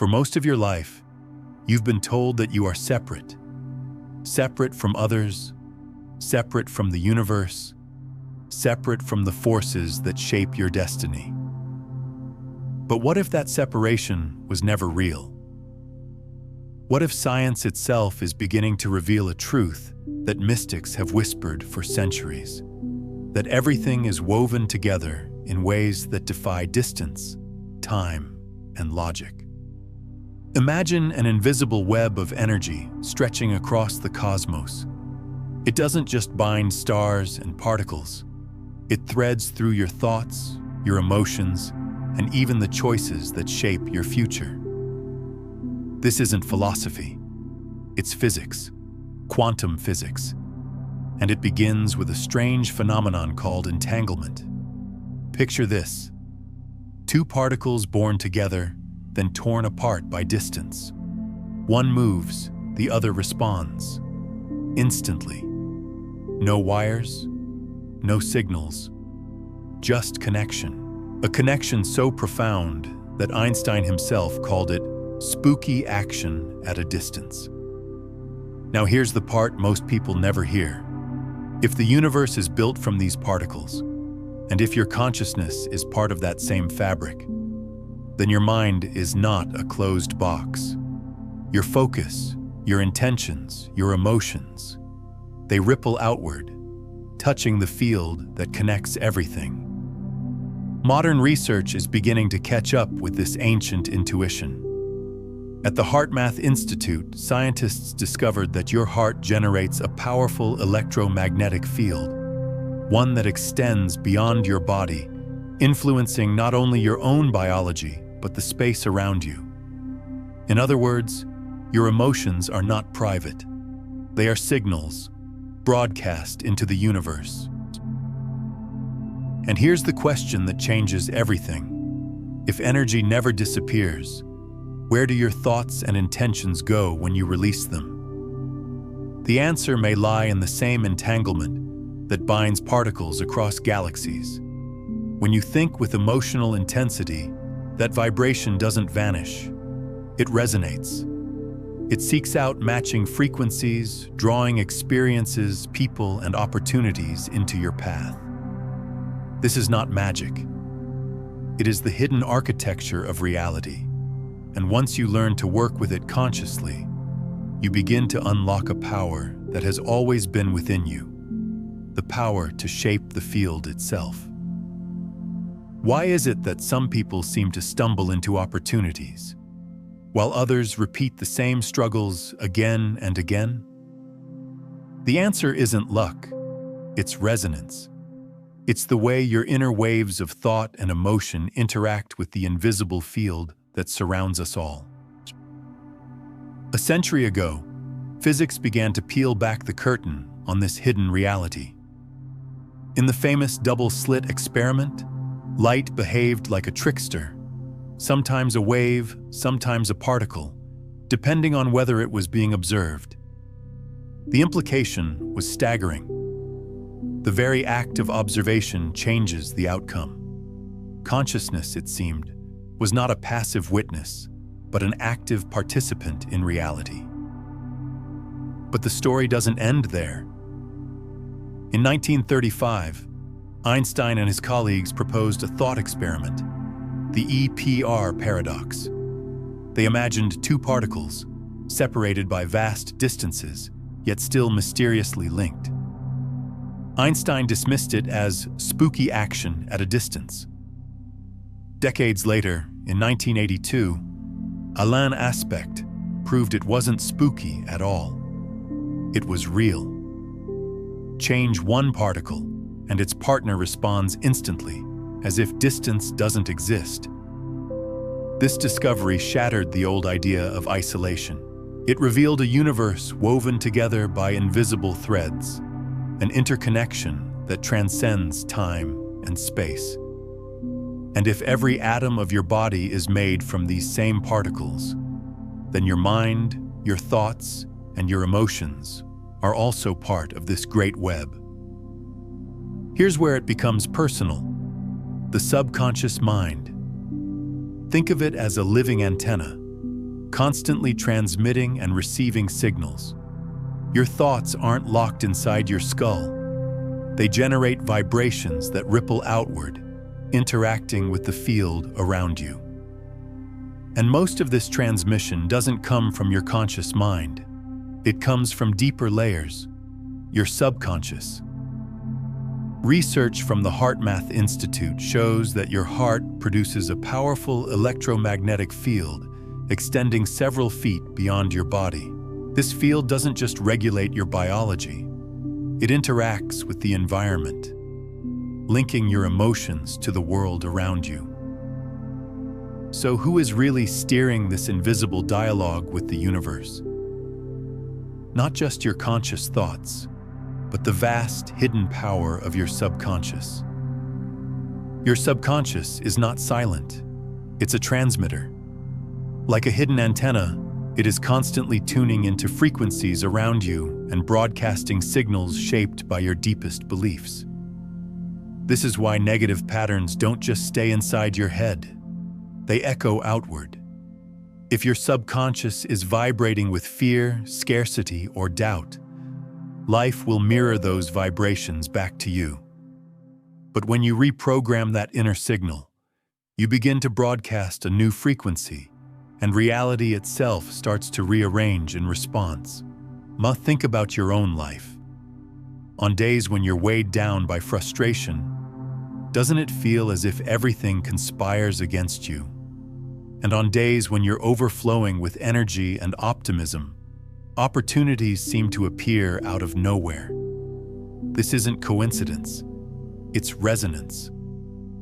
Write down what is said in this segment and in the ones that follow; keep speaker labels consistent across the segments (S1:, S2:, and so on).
S1: For most of your life, you've been told that you are separate. Separate from others, separate from the universe, separate from the forces that shape your destiny. But what if that separation was never real? What if science itself is beginning to reveal a truth that mystics have whispered for centuries? That everything is woven together in ways that defy distance, time, and logic. Imagine an invisible web of energy stretching across the cosmos. It doesn't just bind stars and particles. It threads through your thoughts, your emotions, and even the choices that shape your future. This isn't philosophy. It's physics, quantum physics. And it begins with a strange phenomenon called entanglement. Picture this: two particles born together, then torn apart by distance. One moves, the other responds. Instantly. No wires, no signals, just connection. A connection so profound that Einstein himself called it spooky action at a distance. Now here's the part most people never hear. If the universe is built from these particles, and if your consciousness is part of that same fabric, then your mind is not a closed box. Your focus, your intentions, your emotions, they ripple outward, touching the field that connects everything. Modern research is beginning to catch up with this ancient intuition. At the HeartMath Institute, scientists discovered that your heart generates a powerful electromagnetic field, one that extends beyond your body, influencing not only your own biology, but the space around you. In other words, your emotions are not private. They are signals, broadcast into the universe. And here's the question that changes everything. If energy never disappears, where do your thoughts and intentions go when you release them? The answer may lie in the same entanglement that binds particles across galaxies. When you think with emotional intensity, that vibration doesn't vanish. It resonates. It seeks out matching frequencies, drawing experiences, people, and opportunities into your path. This is not magic. It is the hidden architecture of reality. And once you learn to work with it consciously, you begin to unlock a power that has always been within you, the power to shape the field itself. Why is it that some people seem to stumble into opportunities, while others repeat the same struggles again and again? The answer isn't luck, it's resonance. It's the way your inner waves of thought and emotion interact with the invisible field that surrounds us all. A century ago, physics began to peel back the curtain on this hidden reality. In the famous double-slit experiment, light behaved like a trickster, sometimes a wave, sometimes a particle, depending on whether it was being observed. The implication was staggering. The very act of observation changes the outcome. Consciousness, it seemed, was not a passive witness, but an active participant in reality. But the story doesn't end there. In 1935, Einstein and his colleagues proposed a thought experiment, the EPR paradox. They imagined two particles, separated by vast distances, yet still mysteriously linked. Einstein dismissed it as spooky action at a distance. Decades later, in 1982, Alain Aspect proved it wasn't spooky at all. It was real. Change one particle, and its partner responds instantly, as if distance doesn't exist. This discovery shattered the old idea of isolation. It revealed a universe woven together by invisible threads, an interconnection that transcends time and space. And if every atom of your body is made from these same particles, then your mind, your thoughts, and your emotions are also part of this great web. Here's where it becomes personal: the subconscious mind. Think of it as a living antenna, constantly transmitting and receiving signals. Your thoughts aren't locked inside your skull. They generate vibrations that ripple outward, interacting with the field around you. And most of this transmission doesn't come from your conscious mind. It comes from deeper layers, your subconscious. Research from the HeartMath Institute shows that your heart produces a powerful electromagnetic field extending several feet beyond your body. This field doesn't just regulate your biology, it interacts with the environment, linking your emotions to the world around you. So who is really steering this invisible dialogue with the universe? Not just your conscious thoughts, but the vast, hidden power of your subconscious. Your subconscious is not silent. It's a transmitter. Like a hidden antenna, it is constantly tuning into frequencies around you and broadcasting signals shaped by your deepest beliefs. This is why negative patterns don't just stay inside your head. They echo outward. If your subconscious is vibrating with fear, scarcity, or doubt, life will mirror those vibrations back to you. But when you reprogram that inner signal, you begin to broadcast a new frequency, and reality itself starts to rearrange in response. Think about your own life. On days when you're weighed down by frustration, doesn't it feel as if everything conspires against you? And on days when you're overflowing with energy and optimism, opportunities seem to appear out of nowhere. This isn't coincidence, it's resonance.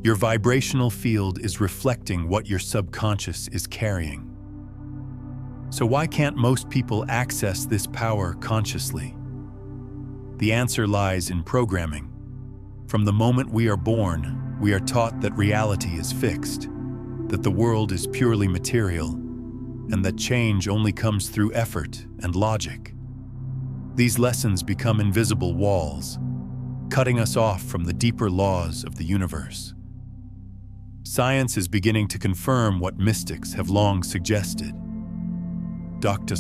S1: Your vibrational field is reflecting what your subconscious is carrying. So why can't most people access this power consciously? The answer lies in programming. From the moment we are born, we are taught that reality is fixed, that the world is purely material, and that change only comes through effort and logic. These lessons become invisible walls, cutting us off from the deeper laws of the universe. Science is beginning to confirm what mystics have long suggested. Dr.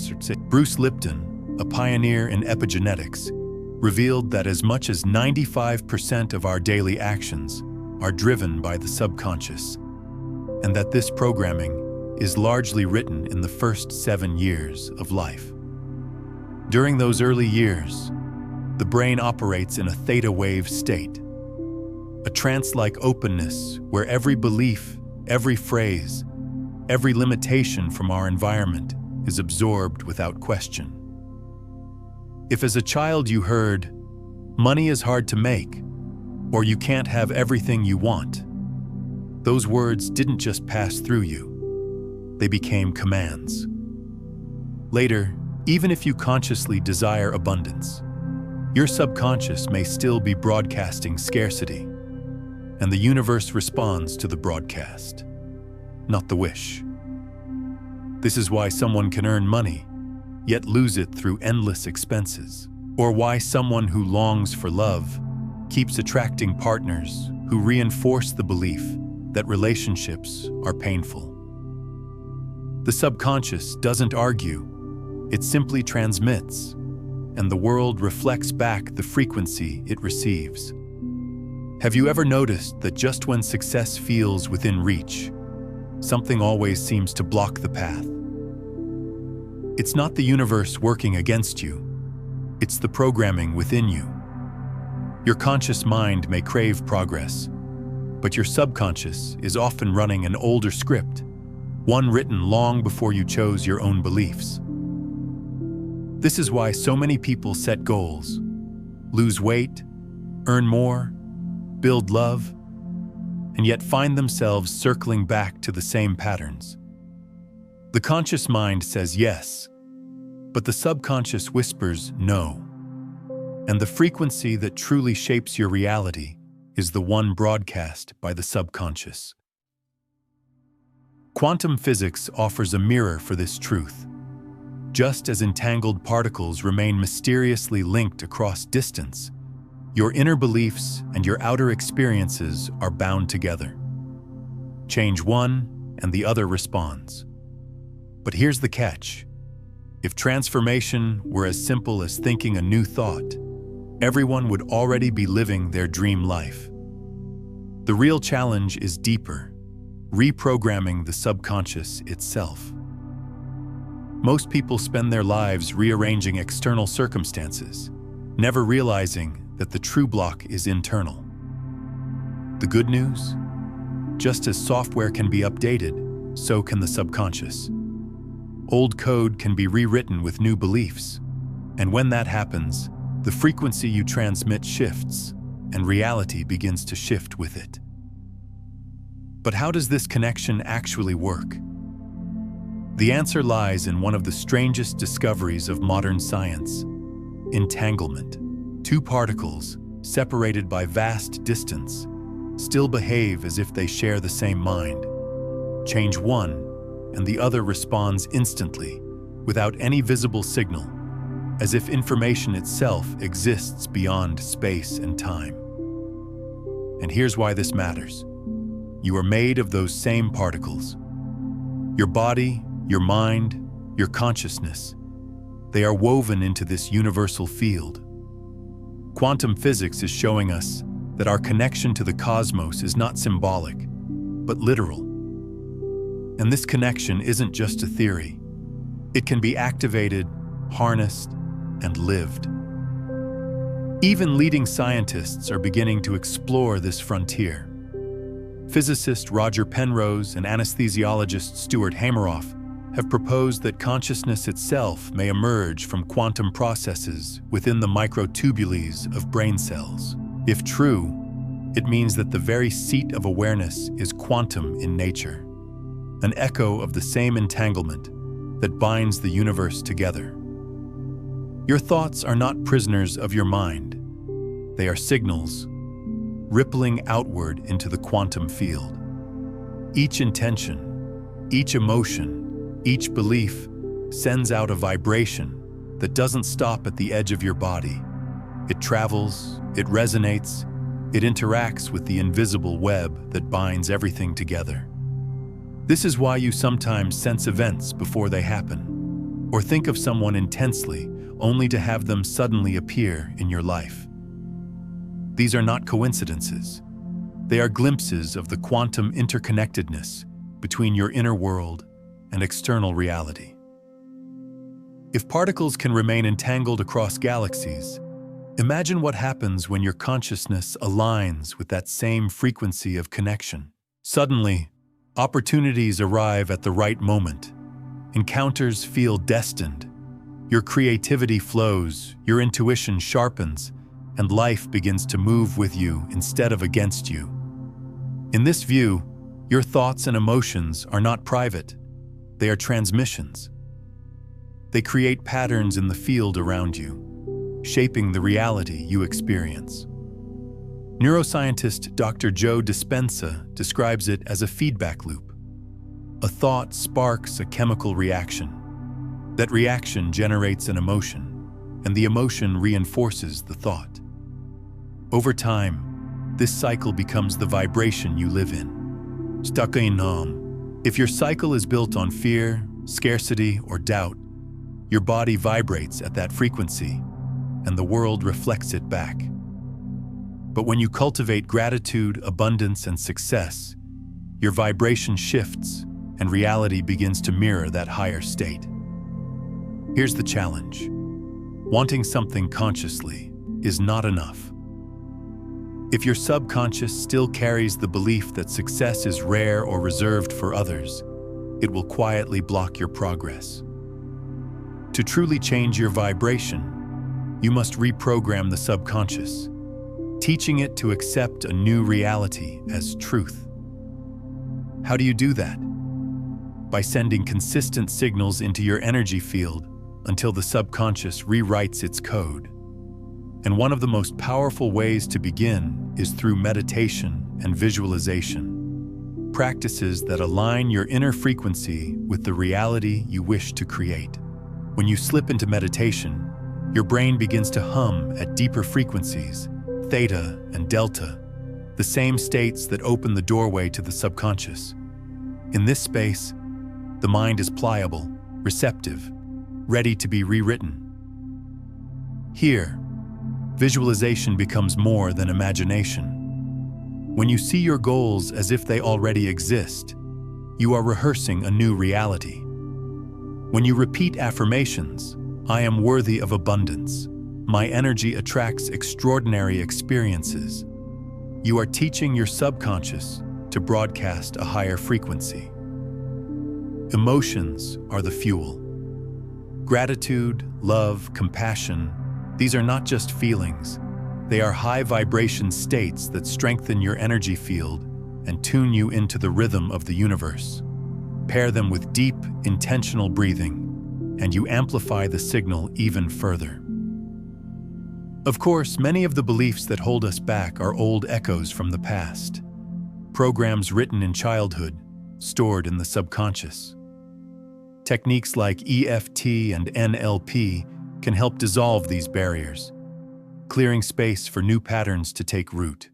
S1: Bruce Lipton, a pioneer in epigenetics, revealed that as much as 95% of our daily actions are driven by the subconscious, and that this programming is largely written in the first 7 years of life. During those early years, the brain operates in a theta wave state, a trance-like openness where every belief, every phrase, every limitation from our environment is absorbed without question. If as a child you heard, "Money is hard to make," or "You can't have everything you want," those words didn't just pass through you, they became commands. Later, even if you consciously desire abundance, your subconscious may still be broadcasting scarcity, and the universe responds to the broadcast, not the wish. This is why someone can earn money, yet lose it through endless expenses, or why someone who longs for love keeps attracting partners who reinforce the belief that relationships are painful. The subconscious doesn't argue, it simply transmits, and the world reflects back the frequency it receives. Have you ever noticed that just when success feels within reach, something always seems to block the path? It's not the universe working against you, it's the programming within you. Your conscious mind may crave progress, but your subconscious is often running an older script, one written long before you chose your own beliefs. This is why so many people set goals, lose weight, earn more, build love, and yet find themselves circling back to the same patterns. The conscious mind says yes, but the subconscious whispers no. And the frequency that truly shapes your reality is the one broadcast by the subconscious. Quantum physics offers a mirror for this truth. Just as entangled particles remain mysteriously linked across distance, your inner beliefs and your outer experiences are bound together. Change one, and the other responds. But here's the catch. If transformation were as simple as thinking a new thought, everyone would already be living their dream life. The real challenge is deeper, reprogramming the subconscious itself. Most people spend their lives rearranging external circumstances, never realizing that the true block is internal. The good news? Just as software can be updated, so can the subconscious. Old code can be rewritten with new beliefs, and when that happens, the frequency you transmit shifts, and reality begins to shift with it. But how does this connection actually work? The answer lies in one of the strangest discoveries of modern science: entanglement. Two particles, separated by vast distance, still behave as if they share the same mind. Change one, and the other responds instantly, without any visible signal, as if information itself exists beyond space and time. And here's why this matters. You are made of those same particles. Your body, your mind, your consciousness, they are woven into this universal field. Quantum physics is showing us that our connection to the cosmos is not symbolic, but literal. And this connection isn't just a theory. It can be activated, harnessed, and lived. Even leading scientists are beginning to explore this frontier. Physicist Roger Penrose and anesthesiologist Stuart Hameroff have proposed that consciousness itself may emerge from quantum processes within the microtubules of brain cells. If true, it means that the very seat of awareness is quantum in nature, an echo of the same entanglement that binds the universe together. Your thoughts are not prisoners of your mind. They are signals, rippling outward into the quantum field. Each intention, each emotion, each belief sends out a vibration that doesn't stop at the edge of your body. It travels, it resonates, it interacts with the invisible web that binds everything together. This is why you sometimes sense events before they happen, or think of someone intensely only to have them suddenly appear in your life. These are not coincidences. They are glimpses of the quantum interconnectedness between your inner world and external reality. If particles can remain entangled across galaxies, imagine what happens when your consciousness aligns with that same frequency of connection. Suddenly, opportunities arrive at the right moment. Encounters feel destined. Your creativity flows, your intuition sharpens, and life begins to move with you instead of against you. In this view, your thoughts and emotions are not private. They are transmissions. They create patterns in the field around you, shaping the reality you experience. Neuroscientist Dr. Joe Dispenza describes it as a feedback loop. A thought sparks a chemical reaction. That reaction generates an emotion, and the emotion reinforces the thought. Over time, this cycle becomes the vibration you live in. If your cycle is built on fear, scarcity, or doubt, your body vibrates at that frequency, and the world reflects it back. But when you cultivate gratitude, abundance, and success, your vibration shifts, and reality begins to mirror that higher state. Here's the challenge. Wanting something consciously is not enough. If your subconscious still carries the belief that success is rare or reserved for others, it will quietly block your progress. To truly change your vibration, you must reprogram the subconscious, teaching it to accept a new reality as truth. How do you do that? By sending consistent signals into your energy field until the subconscious rewrites its code. And one of the most powerful ways to begin is through meditation and visualization, practices that align your inner frequency with the reality you wish to create. When you slip into meditation, your brain begins to hum at deeper frequencies, theta and delta, the same states that open the doorway to the subconscious. In this space, The mind is pliable, receptive, ready to be rewritten. Here, visualization becomes more than imagination. When you see your goals as if they already exist, you are rehearsing a new reality. When you repeat affirmations, "I am worthy of abundance. My energy attracts extraordinary experiences," you are teaching your subconscious to broadcast a higher frequency. Emotions are the fuel. Gratitude, love, compassion, these are not just feelings. They are high vibration states that strengthen your energy field and tune you into the rhythm of the universe. Pair them with deep, intentional breathing, and you amplify the signal even further. Of course, many of the beliefs that hold us back are old echoes from the past. Programs written in childhood, stored in the subconscious. Techniques like EFT and NLP can help dissolve these barriers, clearing space for new patterns to take root.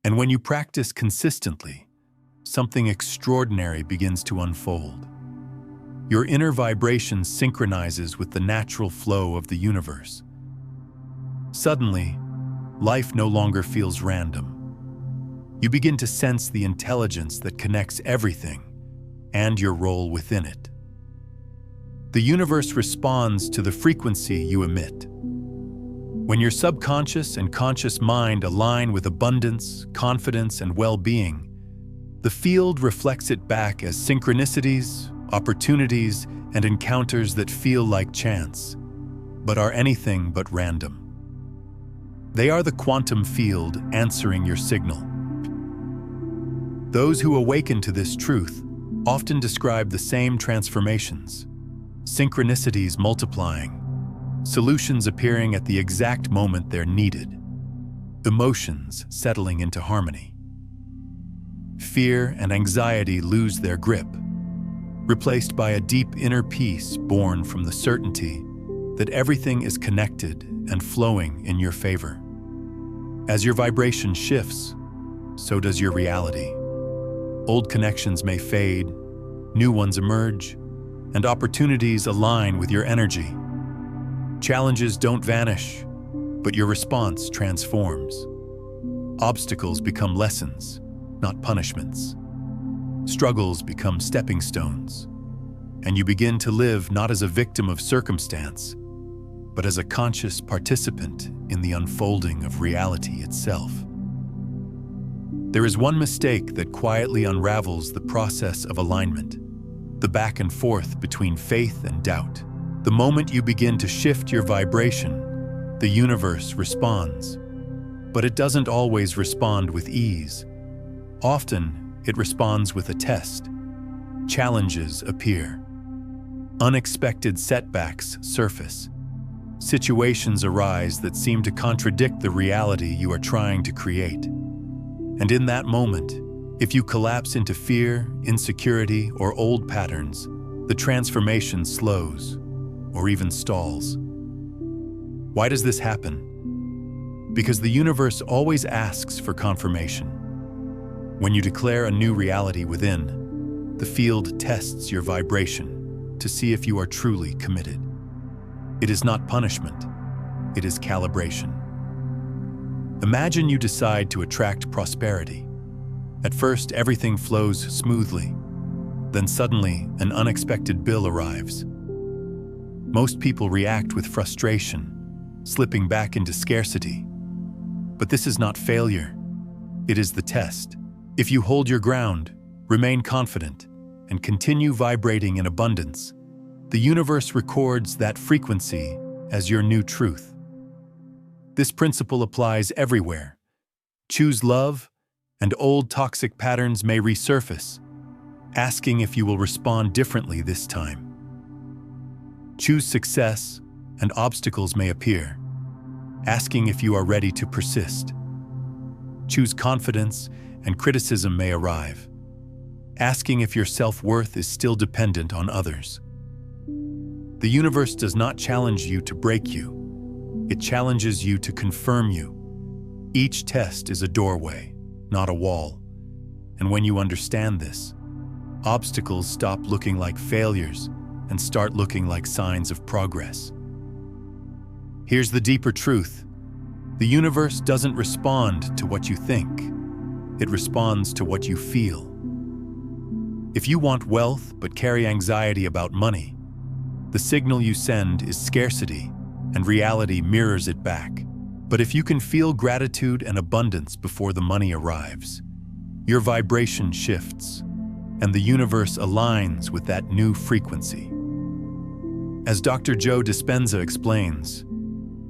S1: And when you practice consistently, something extraordinary begins to unfold. Your inner vibration synchronizes with the natural flow of the universe. Suddenly, life no longer feels random. You begin to sense the intelligence that connects everything and your role within it. The universe responds to the frequency you emit. When your subconscious and conscious mind align with abundance, confidence, and well-being, the field reflects it back as synchronicities, opportunities, and encounters that feel like chance, but are anything but random. They are the quantum field answering your signal. Those who awaken to this truth often describe the same transformations: synchronicities multiplying, solutions appearing at the exact moment they're needed, emotions settling into harmony. Fear and anxiety lose their grip, replaced by a deep inner peace born from the certainty that everything is connected and flowing in your favor. As your vibration shifts, so does your reality. Old connections may fade, new ones emerge, and opportunities align with your energy. Challenges don't vanish, but your response transforms. Obstacles become lessons, not punishments. Struggles become stepping stones, and you begin to live not as a victim of circumstance, but as a conscious participant in the unfolding of reality itself. There is one mistake that quietly unravels the process of alignment: the back and forth between faith and doubt. The moment you begin to shift your vibration, the universe responds. But it doesn't always respond with ease. Often, it responds with a test. Challenges appear. Unexpected setbacks surface. Situations arise that seem to contradict the reality you are trying to create. And in that moment, if you collapse into fear, insecurity, or old patterns, the transformation slows or even stalls. Why does this happen? Because the universe always asks for confirmation. When you declare a new reality within, the field tests your vibration to see if you are truly committed. It is not punishment, it is calibration. Imagine you decide to attract prosperity. At first, everything flows smoothly. Then suddenly, an unexpected bill arrives. Most people react with frustration, slipping back into scarcity. But this is not failure. It is the test. If you hold your ground, remain confident, and continue vibrating in abundance, the universe records that frequency as your new truth. This principle applies everywhere. Choose love, and old toxic patterns may resurface, asking if you will respond differently this time. Choose success, and obstacles may appear, asking if you are ready to persist. Choose confidence, and criticism may arrive, asking if your self-worth is still dependent on others. The universe does not challenge you to break you. It challenges you to confirm you. Each test is a doorway, not a wall. And when you understand this, Obstacles stop looking like failures and start looking like signs of progress. Here's the deeper truth. The universe doesn't respond to what you think. It responds to what you feel. If you want wealth but carry anxiety about money, the signal you send is scarcity, and reality mirrors it back. But if you can feel gratitude and abundance before the money arrives, your vibration shifts, and the universe aligns with that new frequency. As Dr. Joe Dispenza explains,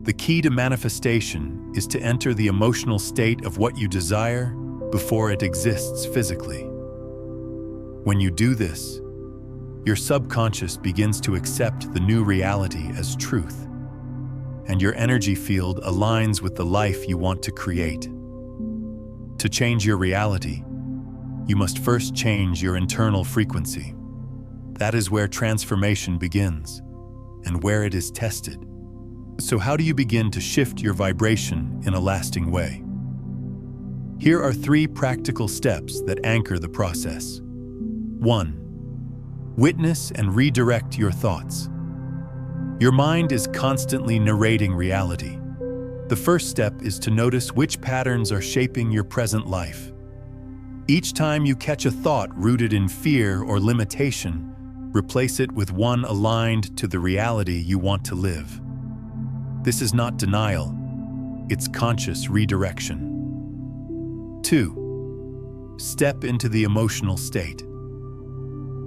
S1: the key to manifestation is to enter the emotional state of what you desire before it exists physically. When you do this, your subconscious begins to accept the new reality as truth, and your energy field aligns with the life you want to create. To change your reality, you must first change your internal frequency. That is where transformation begins, and where it is tested. So how do you begin to shift your vibration in a lasting way? Here are 3 practical steps that anchor the process. 1. Witness and redirect your thoughts. Your mind is constantly narrating reality. The first step is to notice which patterns are shaping your present life. Each time you catch a thought rooted in fear or limitation, replace it with one aligned to the reality you want to live. This is not denial, it's conscious redirection. 2. Step into the emotional state.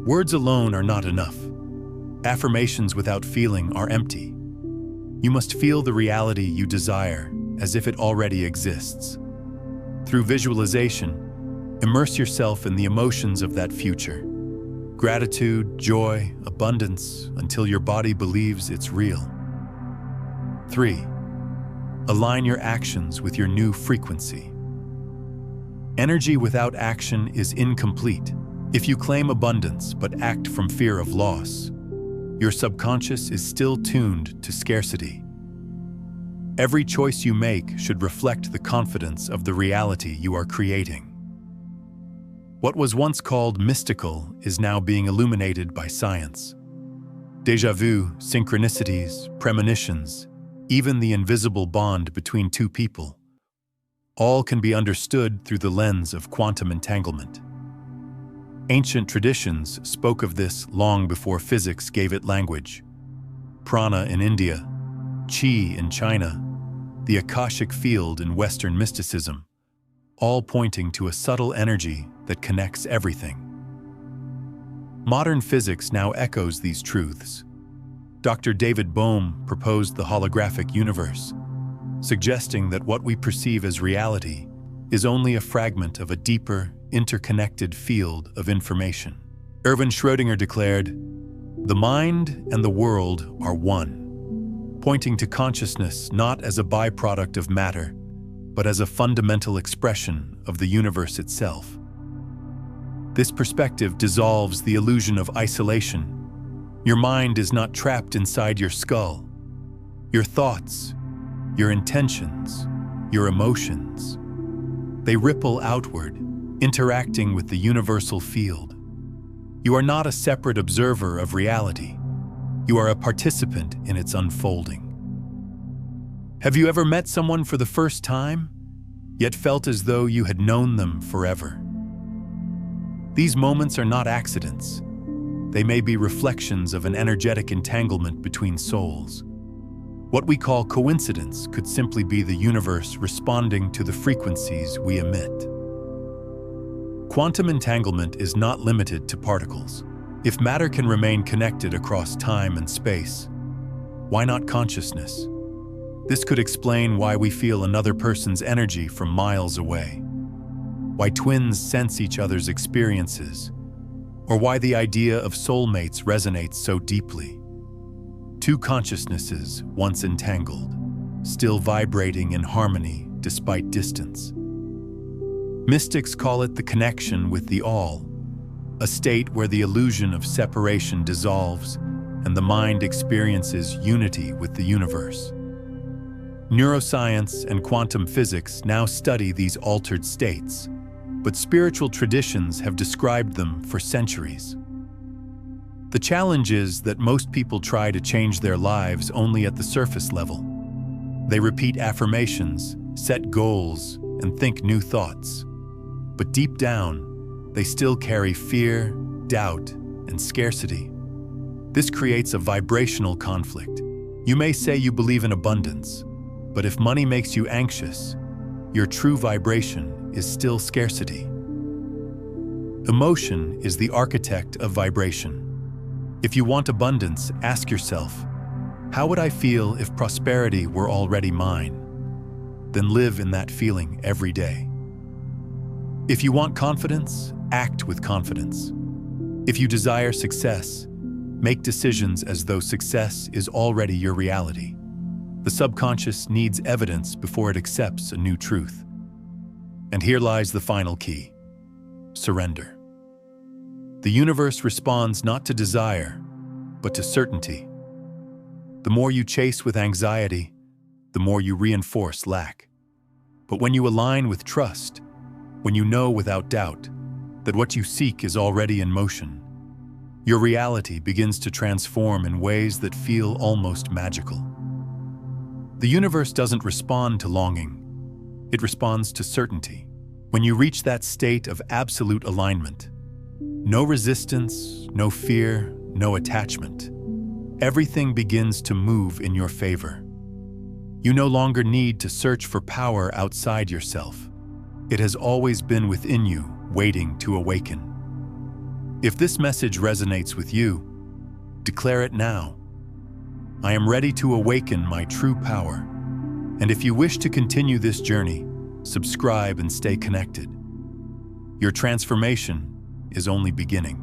S1: Words alone are not enough. Affirmations without feeling are empty. You must feel the reality you desire as if it already exists. Through visualization, immerse yourself in the emotions of that future. Gratitude, joy, abundance, until your body believes it's real. 3. Align your actions with your new frequency. Energy without action is incomplete. If you claim abundance but act from fear of loss, your subconscious is still tuned to scarcity. Every choice you make should reflect the confidence of the reality you are creating. What was once called mystical is now being illuminated by science. Déjà vu, synchronicities, premonitions, even the invisible bond between 2 people, all can be understood through the lens of quantum entanglement. Ancient traditions spoke of this long before physics gave it language. Prana in India, Qi in China, the Akashic field in Western mysticism, all pointing to a subtle energy that connects everything. Modern physics now echoes these truths. Dr. David Bohm proposed the holographic universe, suggesting that what we perceive as reality is only a fragment of a deeper, interconnected field of information. Erwin Schrödinger declared, "The mind and the world are one," pointing to consciousness not as a byproduct of matter, but as a fundamental expression of the universe itself. This perspective dissolves the illusion of isolation. Your mind is not trapped inside your skull. Your thoughts, your intentions, your emotions, they ripple outward, interacting with the universal field. You are not a separate observer of reality. You are a participant in its unfolding. Have you ever met someone for the first time, yet felt as though you had known them forever? These moments are not accidents. They may be reflections of an energetic entanglement between souls. What we call coincidence could simply be the universe responding to the frequencies we emit. Quantum entanglement is not limited to particles. If matter can remain connected across time and space, why not consciousness? This could explain why we feel another person's energy from miles away, why twins sense each other's experiences, or why the idea of soulmates resonates so deeply. 2 consciousnesses, once entangled, still vibrating in harmony despite distance. Mystics call it the connection with the all, a state where the illusion of separation dissolves and the mind experiences unity with the universe. Neuroscience and quantum physics now study these altered states, but spiritual traditions have described them for centuries. The challenge is that most people try to change their lives only at the surface level. They repeat affirmations, set goals, and think new thoughts. But deep down, they still carry fear, doubt, and scarcity. This creates a vibrational conflict. You may say you believe in abundance, but if money makes you anxious, your true vibration is still scarcity. Emotion is the architect of vibration. If you want abundance, ask yourself, how would I feel if prosperity were already mine? Then live in that feeling every day. If you want confidence, act with confidence. If you desire success, make decisions as though success is already your reality. The subconscious needs evidence before it accepts a new truth. And here lies the final key: surrender. The universe responds not to desire, but to certainty. The more you chase with anxiety, the more you reinforce lack. But when you align with trust, when you know without doubt that what you seek is already in motion, your reality begins to transform in ways that feel almost magical. The universe doesn't respond to longing, it responds to certainty. When you reach that state of absolute alignment, no resistance, no fear, no attachment, everything begins to move in your favor. You no longer need to search for power outside yourself. It has always been within you, waiting to awaken. If this message resonates with you, declare it now. I am ready to awaken my true power. And if you wish to continue this journey, subscribe and stay connected. Your transformation is only beginning.